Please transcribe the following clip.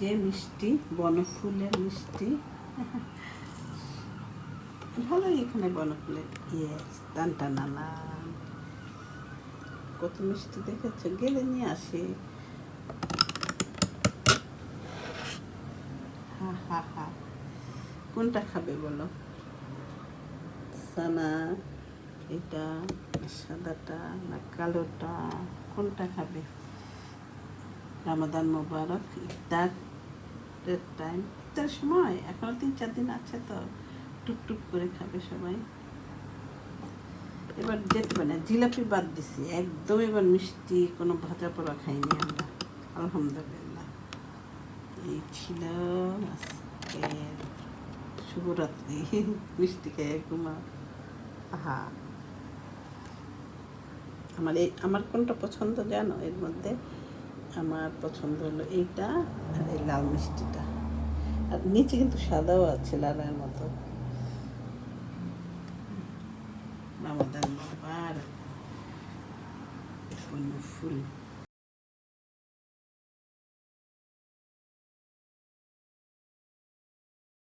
যে মিষ্টি, বনফুলের মিষ্টি। ভালোই এখানে বনফুলের টানটানা কত মিষ্টি দেখেছো, গেলে নিয়ে আসি। হা হা হা, কোনটা খাবে বলো? সানা এটা, সাদাটা না কালোটা, কোনটা খাবে? রমাদান মোবারক, ইফতারের টাইম, ইফতারের সময় এখনো 3-4 দিন আছে তো, টুকটুক করে খাবে সবাই। এবার যেতে পারে জিলাপি বাদ দিছি একদম, এবার মিষ্টি কোনো ভাজা পোড়া খাইনি আমরা, আলহামদুলিল্লাহ। এই ছিল আজকের শুভরাত্রি, মিষ্টি খেয়ে ঘুমাও। হা, আমার কোনটা পছন্দ জানো? এর মধ্যে আমার পছন্দ হলো এইটা আর এই লাল মিষ্টিটা, আর নিচে কিন্তু সাদাও আছে লালের মতো। রমাদান মুবারক, ফুল।